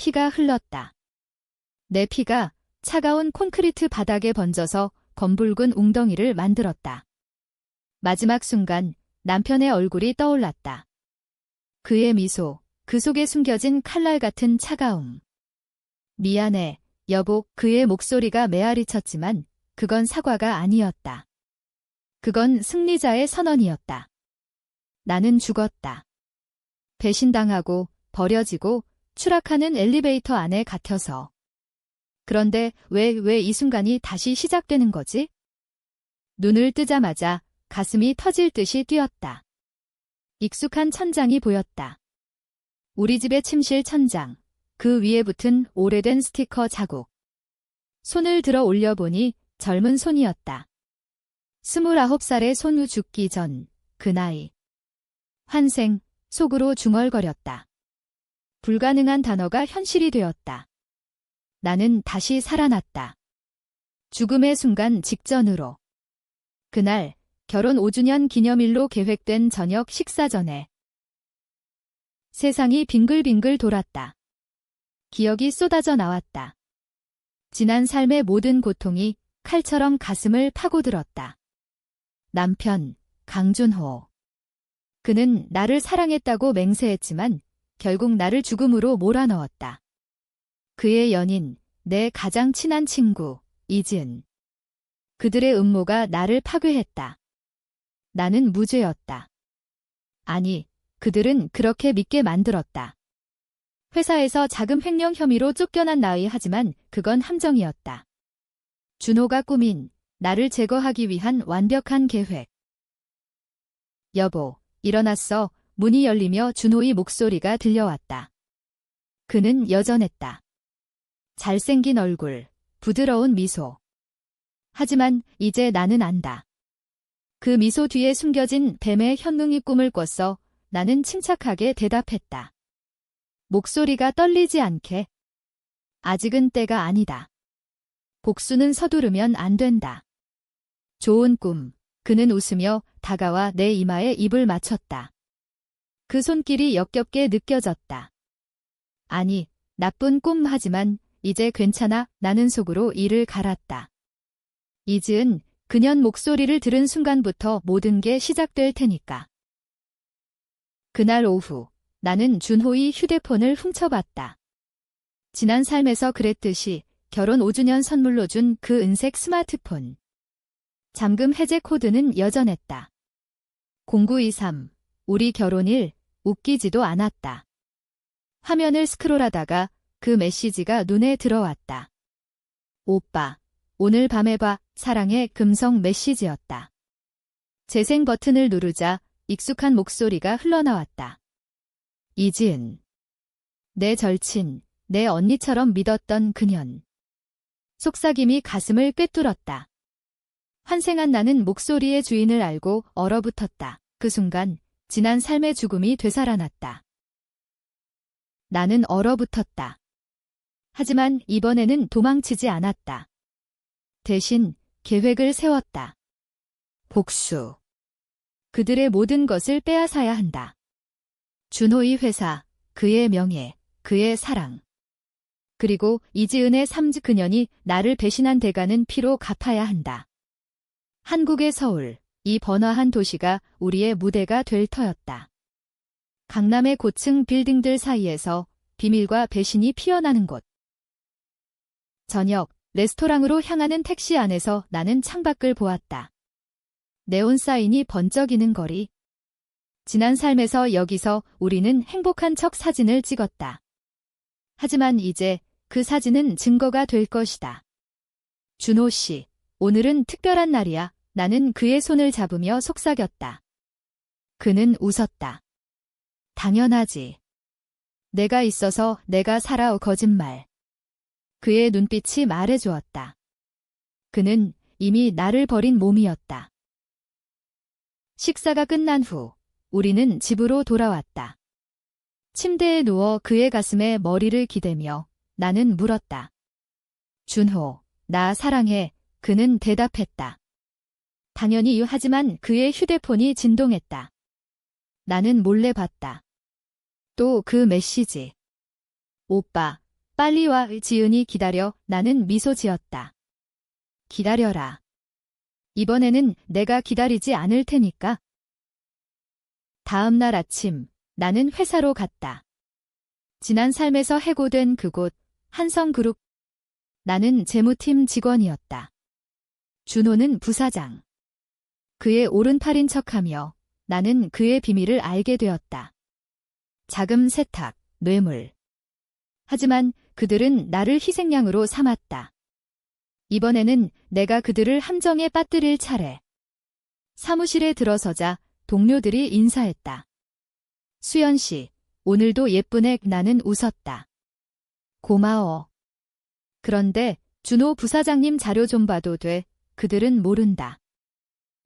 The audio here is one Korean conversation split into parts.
피가 흘렀다. 내 피가 차가운 콘크리트 바닥에 번져서 검붉은 웅덩이를 만들었다. 마지막 순간 남편의 얼굴이 떠올랐다. 그의 미소, 그 속에 숨겨진 칼날 같은 차가움. 미안해, 여보. 그의 목소리가 메아리쳤지만 그건 사과가 아니었다. 그건 승리자의 선언이었다. 나는 죽었다. 배신당하고 버려지고 추락하는 엘리베이터 안에 갇혀서. 그런데 왜 이 순간이 다시 시작되는 거지? 눈을 뜨자마자 가슴이 터질 듯이 뛰었다. 익숙한 천장이 보였다. 우리 집의 침실 천장, 그 위에 붙은 오래된 스티커 자국. 손을 들어 올려보니 젊은 손이었다. 29살의 손우 죽기 전, 그 나이. 환생, 속으로 중얼거렸다. 불가능한 단어가 현실이 되었다. 나는 다시 살아났다. 죽음의 순간 직전으로. 그날, 결혼 5주년 기념일로 계획된 저녁 식사 전에. 세상이 빙글빙글 돌았다. 기억이 쏟아져 나왔다. 지난 삶의 모든 고통이 칼처럼 가슴을 파고들었다. 남편, 강준호. 그는 나를 사랑했다고 맹세했지만 결국 나를 죽음으로 몰아넣었다. 그의 연인, 내 가장 친한 친구, 이지은. 그들의 음모가 나를 파괴했다. 나는 무죄였다. 아니, 그들은 그렇게 믿게 만들었다. 회사에서 자금 횡령 혐의로 쫓겨난 나의 하지만 그건 함정이었다. 준호가 꾸민 나를 제거하기 위한 완벽한 계획. 여보, 일어났어. 문이 열리며 준호의 목소리가 들려왔다. 그는 여전했다. 잘생긴 얼굴, 부드러운 미소. 하지만 이제 나는 안다. 그 미소 뒤에 숨겨진 뱀의 현능이 꿈을 꿨어. 나는 침착하게 대답했다. 목소리가 떨리지 않게. 아직은 때가 아니다. 복수는 서두르면 안 된다. 좋은 꿈. 그는 웃으며 다가와 내 이마에 입을 맞췄다. 그 손길이 역겹게 느껴졌다. 아니, 나쁜 꿈 하지만 이제 괜찮아. 나는 속으로 이를 갈았다. 이지은, 그년 목소리를 들은 순간부터 모든 게 시작될 테니까. 그날 오후, 나는 준호의 휴대폰을 훔쳐봤다. 지난 삶에서 그랬듯이 결혼 5주년 선물로 준 그 은색 스마트폰. 잠금 해제 코드는 여전했다. 0923, 우리 결혼일, 웃기지도 않았다. 화면을 스크롤하다가 그 메시지가 눈에 들어왔다. 오빠, 오늘 밤에 봐. 사랑의 금성 메시지였다. 재생 버튼을 누르자 익숙한 목소리가 흘러나왔다. 이지은. 내 절친, 내 언니처럼 믿었던 그년. 속삭임이 가슴을 꿰뚫었다. 환생한 나는 목소리의 주인을 알고 얼어붙었다. 그 순간 지난 삶의 죽음이 되살아났다. 나는 얼어붙었다. 하지만 이번에는 도망치지 않았다. 대신 계획을 세웠다. 복수. 그들의 모든 것을 빼앗아야 한다. 준호의 회사, 그의 명예, 그의 사랑. 그리고 이지은의 삶. 그년이 나를 배신한 대가는 피로 갚아야 한다. 한국의 서울, 이 번화한 도시가 우리의 무대가 될 터였다. 강남의 고층 빌딩들 사이에서 비밀과 배신이 피어나는 곳. 저녁, 레스토랑으로 향하는 택시 안에서 나는 창밖을 보았다. 네온 사인이 번쩍이는 거리. 지난 삶에서 여기서 우리는 행복한 척 사진을 찍었다. 하지만 이제 그 사진은 증거가 될 것이다. 준호 씨, 오늘은 특별한 날이야. 나는 그의 손을 잡으며 속삭였다. 그는 웃었다. 당연하지. 내가 있어서 내가 살아. 거짓말. 그의 눈빛이 말해주었다. 그는 이미 나를 버린 몸이었다. 식사가 끝난 후 우리는 집으로 돌아왔다. 침대에 누워 그의 가슴에 머리를 기대며 나는 물었다. 준호, 나 사랑해. 그는 대답했다. 당연히 하지만 그의 휴대폰이 진동했다. 나는 몰래 봤다. 또 그 메시지. 오빠, 빨리 와. 지은이 기다려. 나는 미소 지었다. 기다려라. 이번에는 내가 기다리지 않을 테니까. 다음 날 아침, 나는 회사로 갔다. 지난 삶에서 해고된 그곳, 한성그룹. 나는 재무팀 직원이었다. 준호는 부사장. 그의 오른팔인 척하며 나는 그의 비밀을 알게 되었다. 자금 세탁, 뇌물. 하지만 그들은 나를 희생양으로 삼았다. 이번에는 내가 그들을 함정에 빠뜨릴 차례. 사무실에 들어서자 동료들이 인사했다. 수연 씨, 오늘도 예쁘네. 나는 웃었다. 고마워. 그런데 준호 부사장님 자료 좀 봐도 돼. 그들은 모른다.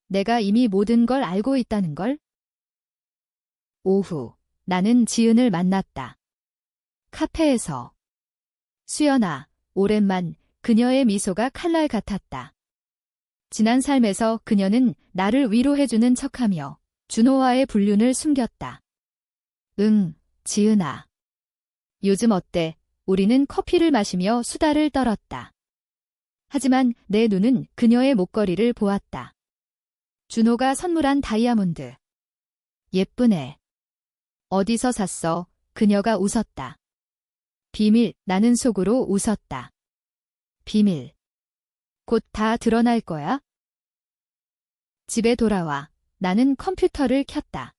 내가 이미 모든 걸 알고 있다는 걸? 오후, 나는 지은을 만났다. 카페에서. 수연아, 오랜만. 그녀의 미소가 칼날 같았다. 지난 삶에서 그녀는 나를 위로해주는 척하며 준호와의 불륜을 숨겼다. 응, 지은아. 요즘 어때? 우리는 커피를 마시며 수다를 떨었다. 하지만 내 눈은 그녀의 목걸이를 보았다. 준호가 선물한 다이아몬드. 예쁘네. 어디서 샀어? 그녀가 웃었다. 비밀. 나는 속으로 웃었다. 비밀. 곧 다 드러날 거야? 집에 돌아와 나는 컴퓨터를 켰다.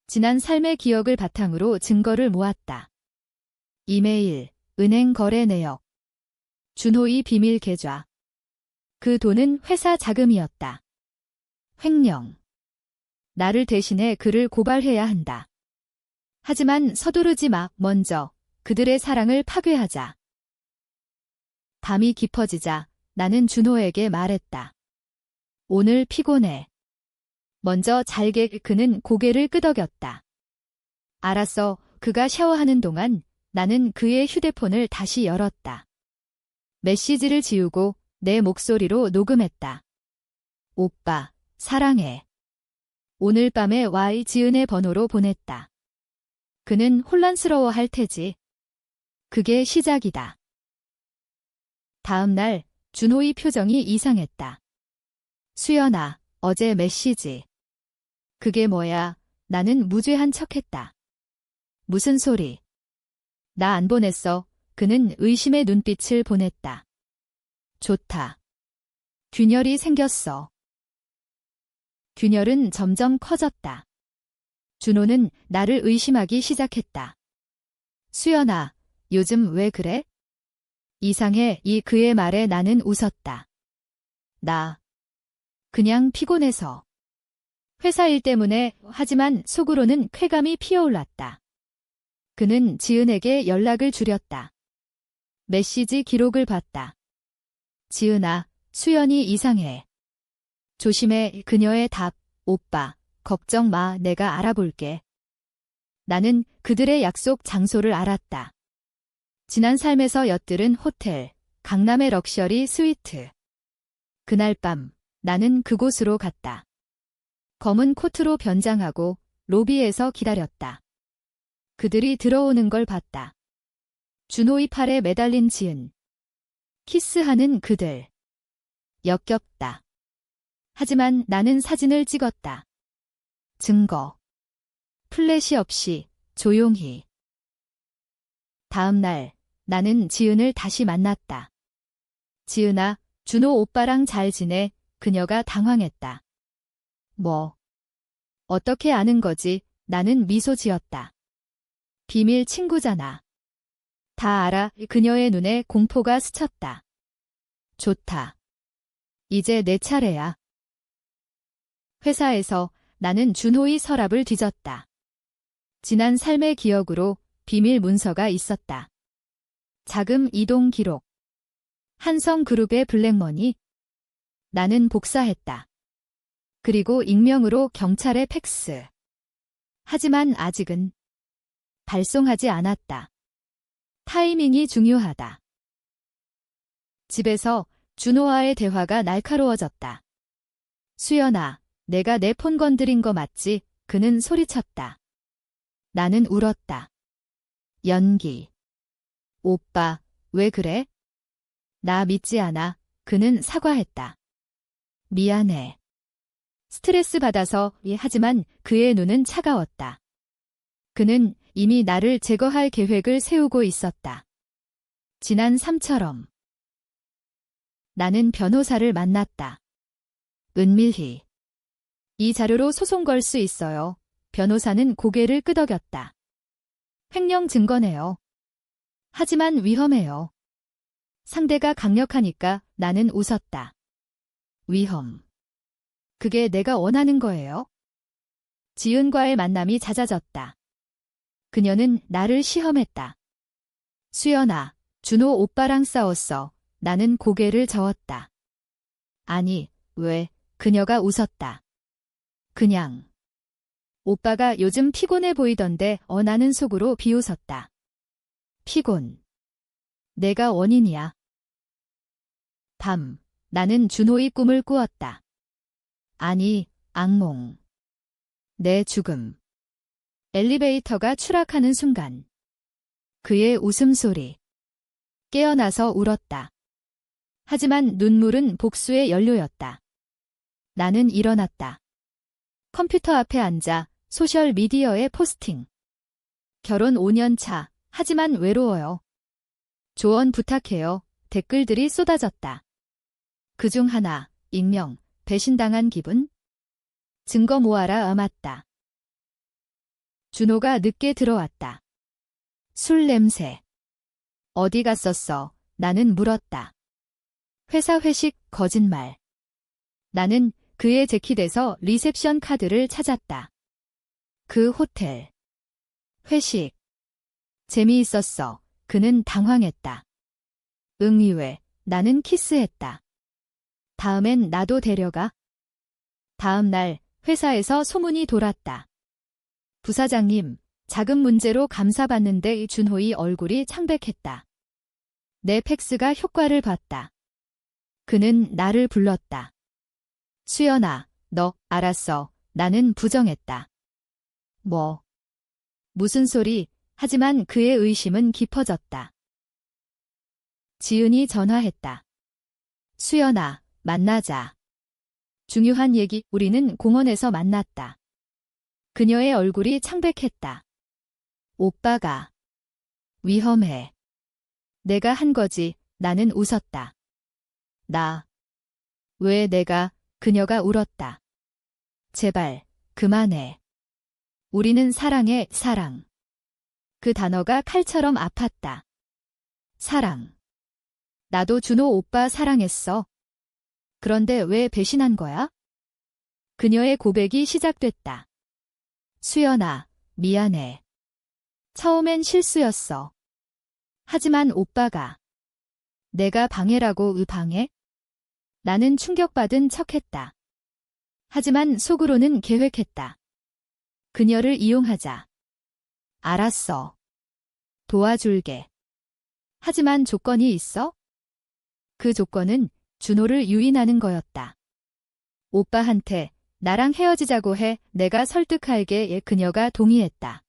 지난 삶의 기억을 바탕으로 증거를 모았다. 이메일, 은행 거래 내역, 준호의 비밀 계좌. 그 돈은 회사 자금이었다. 횡령. 나를 대신해 그를 고발해야 한다. 하지만 서두르지 마. 먼저 그들의 사랑을 파괴하자. 밤이 깊어지자 나는 준호에게 말했다. 오늘 피곤해. 먼저 잘게. 그는 고개를 끄덕였다. 알았어. 그가 샤워하는 동안 나는 그의 휴대폰을 다시 열었다. 메시지를 지우고 내 목소리로 녹음했다. 오빠, 사랑해. 오늘 밤에 지은의 번호로 보냈다. 그는 혼란스러워할 테지. 그게 시작이다. 다음 날 준호의 표정이 이상했다. 수연아, 어제 메시지. 그게 뭐야? 나는 무죄한 척했다. 무슨 소리? 나 안 보냈어. 그는 의심의 눈빛을 보냈다. 좋다. 균열이 생겼어. 균열은 점점 커졌다. 준호는 나를 의심하기 시작했다. 수연아, 요즘 왜 그래? 이상해. 그의 말에 나는 웃었다. 나 그냥 피곤해서. 회사 일 때문에. 하지만 속으로는 쾌감이 피어올랐다. 그는 지은에게 연락을 줄였다. 메시지 기록을 봤다. 지은아, 수연이 이상해. 조심해. 그녀의 답. 오빠, 걱정 마. 내가 알아볼게. 나는 그들의 약속 장소를 알았다. 지난 삶에서 엿들은 호텔, 강남의 럭셔리 스위트. 그날 밤 나는 그곳으로 갔다. 검은 코트로 변장하고 로비에서 기다렸다. 그들이 들어오는 걸 봤다. 준호의 팔에 매달린 지은. 키스하는 그들. 역겹다. 하지만 나는 사진을 찍었다. 증거. 플래시 없이 조용히. 다음 날 나는 지은을 다시 만났다. 지은아, 준호 오빠랑 잘 지내? 그녀가 당황했다. 뭐? 어떻게 아는 거지? 나는 미소 지었다. 비밀 친구잖아. 다 알아. 그녀의 눈에 공포가 스쳤다. 좋다. 이제 내 차례야. 회사에서 나는 준호의 서랍을 뒤졌다. 지난 삶의 기억으로 비밀 문서가 있었다. 자금 이동 기록. 한성그룹의 블랙머니. 나는 복사했다. 그리고 익명으로 경찰에 팩스. 하지만 아직은 발송하지 않았다. 타이밍이 중요하다. 집에서 준호와의 대화가 날카로워졌다. 수연아, 내가 내 폰 건드린 거 맞지? 그는 소리쳤다. 나는 울었다. 연기. 오빠, 왜 그래? 나 믿지 않아. 그는 사과했다. 미안해. 스트레스 받아서, 하지만 그의 눈은 차가웠다. 그는 이미 나를 제거할 계획을 세우고 있었다. 지난 삶처럼. 나는 변호사를 만났다. 은밀히. 이 자료로 소송 걸 수 있어요. 변호사는 고개를 끄덕였다. 횡령 증거네요. 하지만 위험해요. 상대가 강력하니까 나는 웃었다. 위험. 그게 내가 원하는 거예요? 지은과의 만남이 잦아졌다. 그녀는 나를 시험했다. 수연아, 준호 오빠랑 싸웠어. 나는 고개를 저었다. 아니, 왜? 그녀가 웃었다. 그냥. 오빠가 요즘 피곤해 보이던데 나는 속으로 비웃었다. 피곤. 내가 원인이야. 밤, 나는 준호의 꿈을 꾸었다. 아니, 악몽. 내 죽음. 엘리베이터가 추락하는 순간. 그의 웃음소리. 깨어나서 울었다. 하지만 눈물은 복수의 연료였다. 나는 일어났다. 컴퓨터 앞에 앉아 소셜미디어에 포스팅. 결혼 5년 차, 하지만 외로워요. 조언 부탁해요. 댓글들이 쏟아졌다. 그중 하나, 익명, 배신당한 기분? 증거 모아라. 맞다. 준호가 늦게 들어왔다. 술 냄새. 어디 갔었어? 나는 물었다. 회사 회식, 거짓말. 나는 그의 재킷에서 리셉션 카드를 찾았다. 그 호텔. 회식. 재미있었어. 그는 당황했다. 응이왜? 나는 키스했다. 다음엔 나도 데려가. 다음 날 회사에서 소문이 돌았다. 부사장님, 자금 문제로 감사받는데 준호의 얼굴이 창백했다. 내 팩스가 효과를 봤다. 그는 나를 불렀다. 수연아, 너, 알았어. 나는 부정했다. 뭐? 무슨 소리? 하지만 그의 의심은 깊어졌다. 지은이 전화했다. 수연아, 만나자. 중요한 얘기. 우리는 공원에서 만났다. 그녀의 얼굴이 창백했다. 오빠가. 위험해. 내가 한 거지. 나는 웃었다. 나. 왜 내가? 그녀가 울었다. 제발, 그만해. 우리는 사랑해, 사랑. 그 단어가 칼처럼 아팠다. 사랑. 나도 준호 오빠 사랑했어. 그런데 왜 배신한 거야? 그녀의 고백이 시작됐다. 수연아, 미안해. 처음엔 실수였어. 하지만 오빠가. 내가 방해라고. 방해? 나는 충격받은 척했다. 하지만 속으로는 계획했다. 그녀를 이용하자. 알았어. 도와줄게. 하지만 조건이 있어? 그 조건은 준호를 유인하는 거였다. 오빠한테 나랑 헤어지자고 해. 내가 설득할게. 그녀가 동의했다.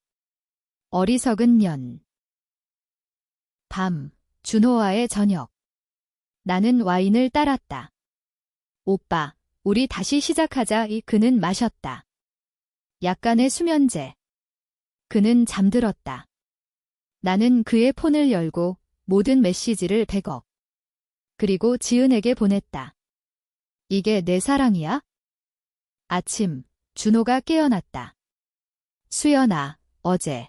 어리석은 년. 밤, 준호와의 저녁. 나는 와인을 따랐다. 오빠, 우리 다시 시작하자. 그는 마셨다. 약간의 수면제. 그는 잠들었다. 나는 그의 폰을 열고 모든 메시지를 백업. 그리고 지은에게 보냈다. 이게 내 사랑이야? 아침, 준호가 깨어났다. 수연아, 어제.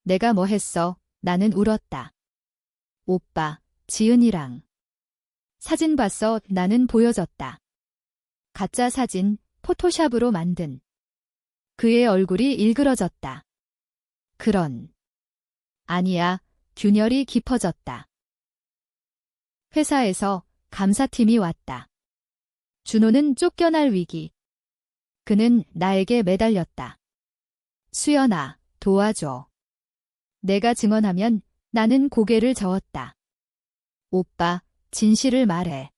내가 뭐 했어? 나는 울었다. 오빠, 지은이랑. 사진 봤어. 나는 보여줬다. 가짜 사진, 포토샵으로 만든. 그의 얼굴이 일그러졌다. 그런. 아니야, 균열이 깊어졌다. 회사에서 감사팀이 왔다. 준호는 쫓겨날 위기. 그는 나에게 매달렸다. 수연아, 도와줘. 내가 증언하면. 나는 고개를 저었다. 오빠, 진실을 말해.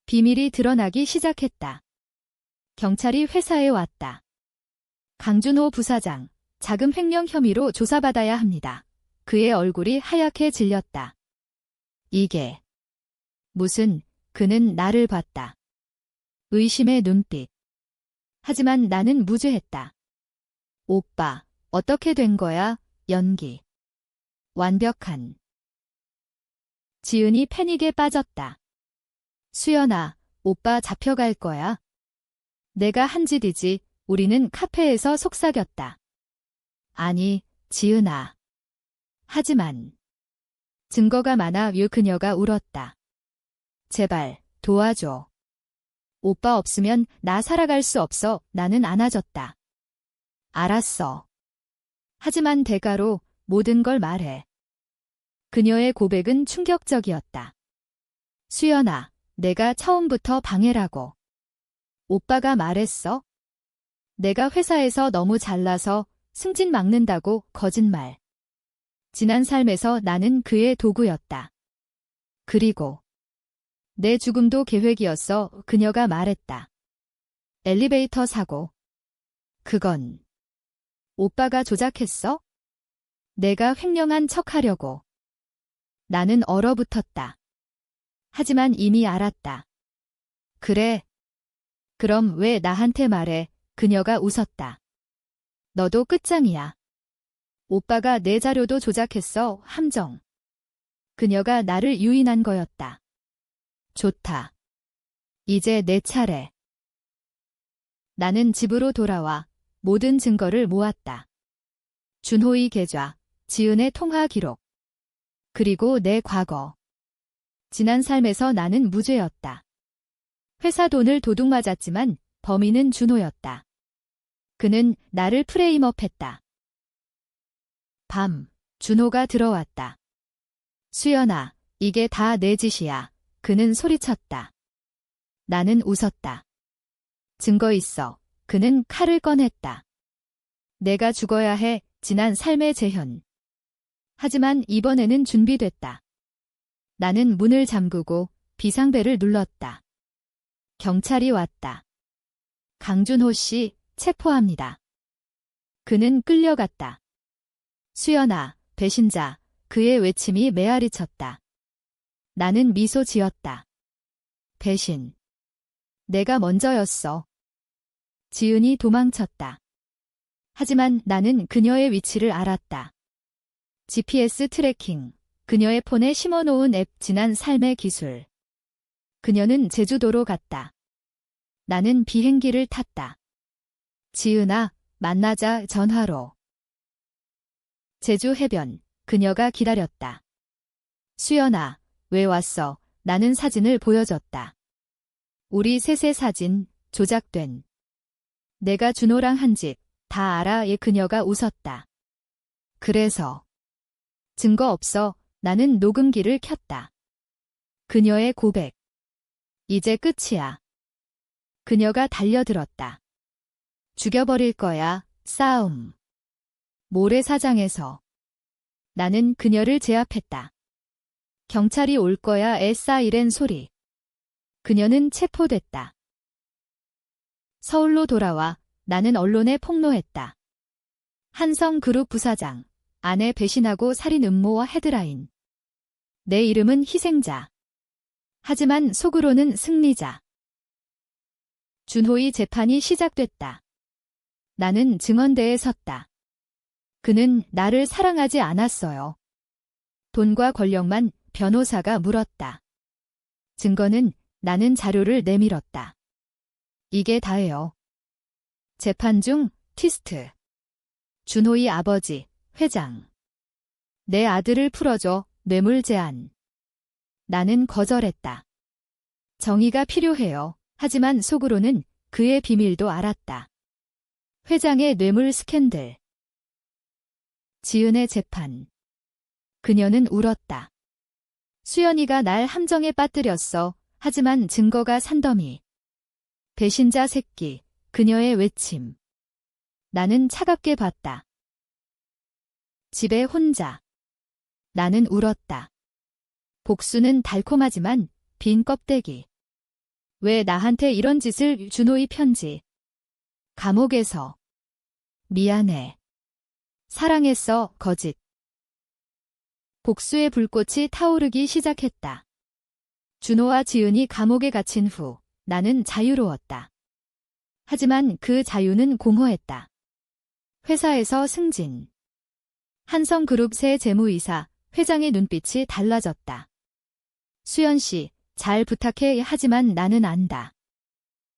비밀이 드러나기 시작했다. 경찰이 회사에 왔다. 강준호 부사장, 자금 횡령 혐의로 조사받아야 합니다. 그의 얼굴이 하얗게 질렸다. 이게 무슨, 그는 나를 봤다. 의심의 눈빛. 하지만 나는 무죄했다. 오빠, 어떻게 된 거야? 연기. 완벽한. 지은이 패닉에 빠졌다. 수연아, 오빠 잡혀갈 거야. 내가 한 짓이지. 우리는 카페에서 속삭였다. 아니, 지은아. 하지만 증거가 많아. 그녀가 울었다. 제발 도와줘. 오빠 없으면 나 살아갈 수 없어. 나는 안아줬다. 알았어. 하지만 대가로 모든 걸 말해. 그녀의 고백은 충격적이었다. 수연아, 내가 처음부터 방해라고. 오빠가 말했어? 내가 회사에서 너무 잘나서 승진 막는다고. 거짓말. 지난 삶에서 나는 그의 도구였다. 그리고 내 죽음도 계획이었어. 그녀가 말했다. 엘리베이터 사고. 그건 오빠가 조작했어? 내가 횡령한 척하려고. 나는 얼어붙었다. 하지만 이미 알았다. 그래. 그럼 왜 나한테 말해? 그녀가 웃었다. 너도 끝장이야. 오빠가 내 자료도 조작했어. 함정. 그녀가 나를 유인한 거였다. 좋다. 이제 내 차례. 나는 집으로 돌아와 모든 증거를 모았다. 준호의 계좌, 지은의 통화 기록. 그리고 내 과거. 지난 삶에서 나는 무죄였다. 회사 돈을 도둑맞았지만 범인은 준호였다. 그는 나를 프레임업했다. 밤, 준호가 들어왔다. 수연아, 이게 다 내 짓이야. 그는 소리쳤다. 나는 웃었다. 증거 있어. 그는 칼을 꺼냈다. 내가 죽어야 해. 지난 삶의 재현. 하지만 이번에는 준비됐다. 나는 문을 잠그고 비상벨을 눌렀다. 경찰이 왔다. 강준호 씨, 체포합니다. 그는 끌려갔다. 수연아, 배신자. 그의 외침이 메아리쳤다. 나는 미소 지었다. 배신. 내가 먼저였어. 지은이 도망쳤다. 하지만 나는 그녀의 위치를 알았다. GPS 트래킹, 그녀의 폰에 심어놓은 앱, 지난 삶의 기술. 그녀는 제주도로 갔다. 나는 비행기를 탔다. 지은아, 만나자. 전화로. 제주 해변, 그녀가 기다렸다. 수연아, 왜 왔어? 나는 사진을 보여줬다. 우리 셋의 사진, 조작된. 내가 준호랑 한 짓, 다 알아. 그녀가 웃었다. 그래서. 증거 없어. 나는 녹음기를 켰다. 그녀의 고백. 이제 끝이야. 그녀가 달려들었다. 죽여버릴 거야. 싸움. 모래사장에서. 나는 그녀를 제압했다. 경찰이 올 거야. 사이렌 소리. 그녀는 체포됐다. 서울로 돌아와 나는 언론에 폭로했다. 한성그룹 부사장, 아내 배신하고 살인 음모와 헤드라인. 내 이름은 희생자. 하지만 속으로는 승리자. 준호의 재판이 시작됐다. 나는 증언대에 섰다. 그는 나를 사랑하지 않았어요. 돈과 권력만. 변호사가 물었다. 증거는. 나는 자료를 내밀었다. 이게 다예요. 재판 중 트위스트. 준호의 아버지, 회장. 내 아들을 풀어줘. 뇌물 제한. 나는 거절했다. 정의가 필요해요. 하지만 속으로는 그의 비밀도 알았다. 회장의 뇌물 스캔들. 지은의 재판. 그녀는 울었다. 수연이가 날 함정에 빠뜨렸어. 하지만 증거가 산더미. 배신자 새끼. 그녀의 외침. 나는 차갑게 봤다. 집에 혼자. 나는 울었다. 복수는 달콤하지만 빈 껍데기. 왜 나한테 이런 짓을. 준호의 편지. 감옥에서. 미안해. 사랑했어. 거짓. 복수의 불꽃이 타오르기 시작했다. 준호와 지은이 감옥에 갇힌 후 나는 자유로웠다. 하지만 그 자유는 공허했다. 회사에서 승진. 한성그룹 새 재무이사, 회장의 눈빛이 달라졌다. 수연 씨, 잘 부탁해. 하지만 나는 안다.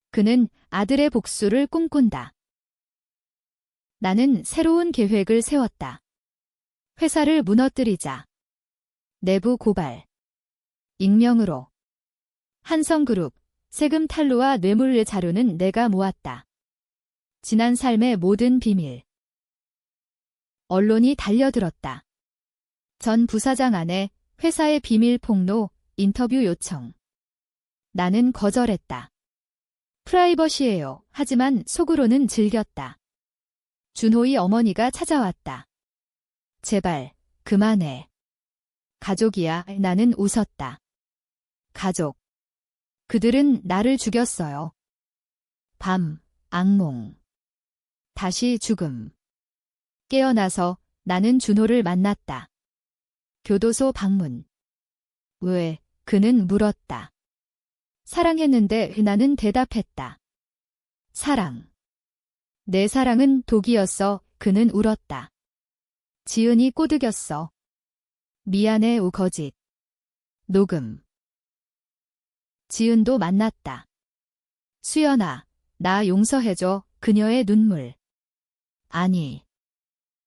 그는 아들의 복수를 꿈꾼다. 나는 새로운 계획을 세웠다. 회사를 무너뜨리자. 내부 고발. 익명으로. 한성그룹, 세금 탈루와 뇌물 자료는 내가 모았다. 지난 삶의 모든 비밀. 언론이 달려들었다. 전 부사장 아내, 회사의 비밀 폭로, 인터뷰 요청. 나는 거절했다. 프라이버시예요. 하지만 속으로는 즐겼다. 준호의 어머니가 찾아왔다. 제발, 그만해. 가족이야. 나는 웃었다. 가족. 그들은 나를 죽였어요. 밤, 악몽. 다시 죽음. 깨어나서 나는 준호를 만났다. 교도소 방문. 왜? 그는 물었다. 사랑했는데 나는 대답했다. 사랑. 내 사랑은 독이었어. 그는 울었다. 지은이 꼬드겼어. 미안해. 우거짓. 녹음. 지은도 만났다. 수연아, 나 용서해줘. 그녀의 눈물. 아니.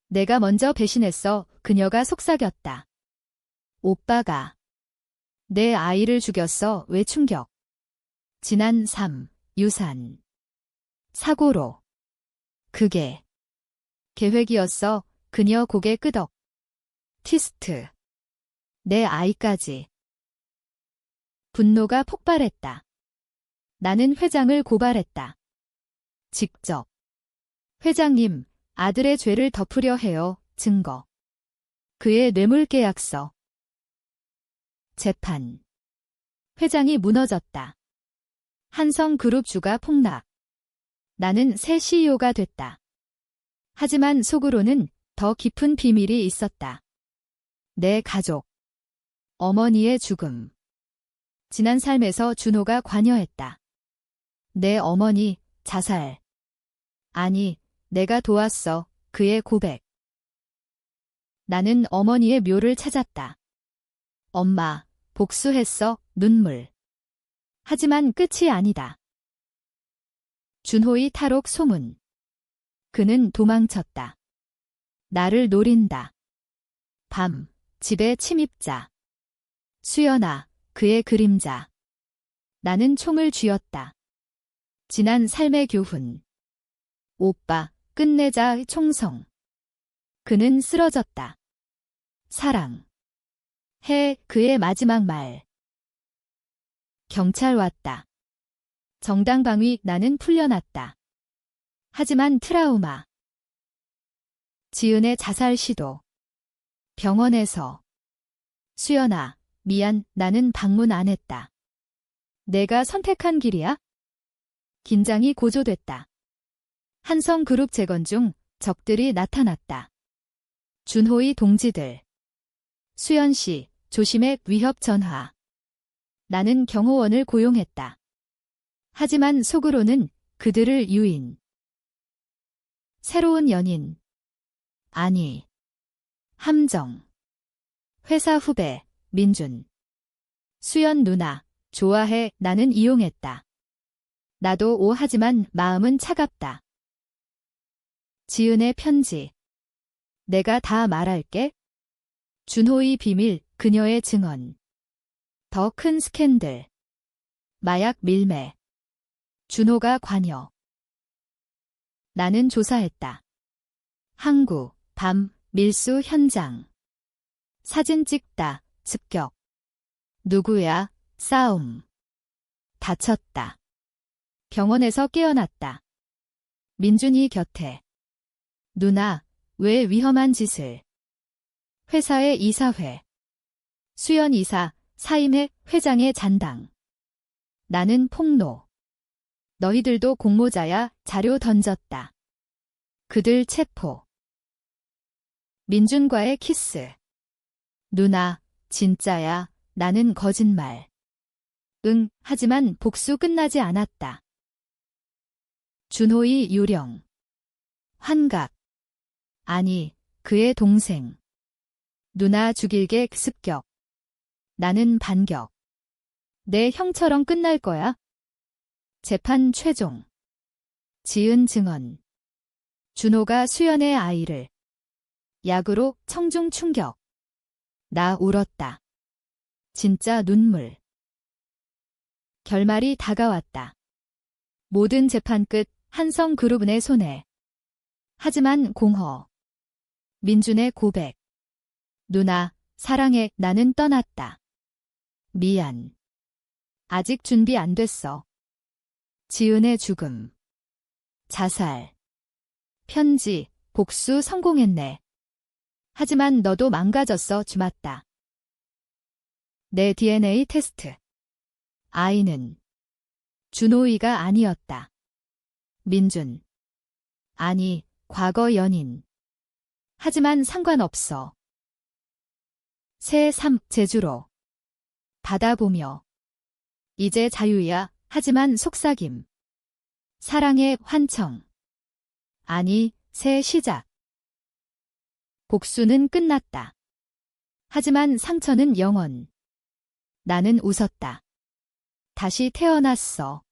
내가 먼저 배신했어. 그녀가 속삭였다. 오빠가. 내 아이를 죽였어. 왜 충격. 지난 삶, 유산. 사고로. 그게. 계획이었어. 그녀 고개 끄덕. 티스트. 내 아이까지. 분노가 폭발했다. 나는 회장을 고발했다. 직접. 회장님, 아들의 죄를 덮으려 해요. 증거. 그의 뇌물 계약서. 재판. 회장이 무너졌다. 한성그룹 주가 폭락. 나는 새 CEO가 됐다. 하지만 속으로는 더 깊은 비밀이 있었다. 내 가족. 어머니의 죽음. 지난 삶에서 준호가 관여했다. 내 어머니, 자살. 아니, 내가 도왔어. 그의 고백. 나는 어머니의 묘를 찾았다. 엄마, 복수했어. 눈물. 하지만 끝이 아니다. 준호의 탈옥 소문. 그는 도망쳤다. 나를 노린다. 밤, 집에 침입자. 수연아, 그의 그림자. 나는 총을 쥐었다. 지난 삶의 교훈. 오빠, 끝내자. 총성. 그는 쓰러졌다. 사랑. 해. 그의 마지막 말. 경찰 왔다. 정당방위. 나는 풀려났다. 하지만 트라우마. 지은의 자살 시도. 병원에서. 수연아, 미안. 나는 방문 안 했다. 내가 선택한 길이야? 긴장이 고조됐다. 한성그룹 재건 중 적들이 나타났다. 준호의 동지들. 수연 씨, 조심해. 위협 전화. 나는 경호원을 고용했다. 하지만 속으로는 그들을 유인. 새로운 연인. 아니. 함정. 회사 후배, 민준. 수연 누나, 좋아해. 나는 이용했다. 나도 오하지만 마음은 차갑다. 지은의 편지. 내가 다 말할게. 준호의 비밀, 그녀의 증언. 더 큰 스캔들. 마약 밀매. 준호가 관여. 나는 조사했다. 항구, 밤, 밀수 현장. 사진 찍다, 습격. 누구야? 싸움. 다쳤다. 병원에서 깨어났다. 민준이 곁에. 누나, 왜 위험한 짓을. 회사의 이사회. 수연 이사, 사임회, 회장의 잔당. 나는 폭로. 너희들도 공모자야. 자료 던졌다. 그들 체포. 민준과의 키스. 누나, 진짜야, 나는 거짓말. 응, 하지만 복수 끝나지 않았다. 준호의 유령. 환각. 아니, 그의 동생. 누나 죽일게 습격. 나는 반격. 내 형처럼 끝날 거야. 재판 최종. 지은 증언. 준호가 수연의 아이를 약으로 청중 충격. 나 울었다. 진짜 눈물. 결말이 다가왔다. 모든 재판 끝 한성그룹의 손해. 하지만 공허. 민준의 고백. 누나, 사랑해, 나는 떠났다. 미안. 아직 준비 안 됐어. 지은의 죽음. 자살. 편지, 복수 성공했네. 하지만 너도 망가졌어, 주맞다. 내 DNA 테스트. 아이는 준호이가 아니었다. 민준. 아니, 과거 연인. 하지만 상관없어. 새3 제주로. 바다 보며. 이제 자유야, 하지만 속삭임. 사랑의 환청. 아니, 새 시작. 복수는 끝났다. 하지만 상처는 영원. 나는 웃었다. 다시 태어났어.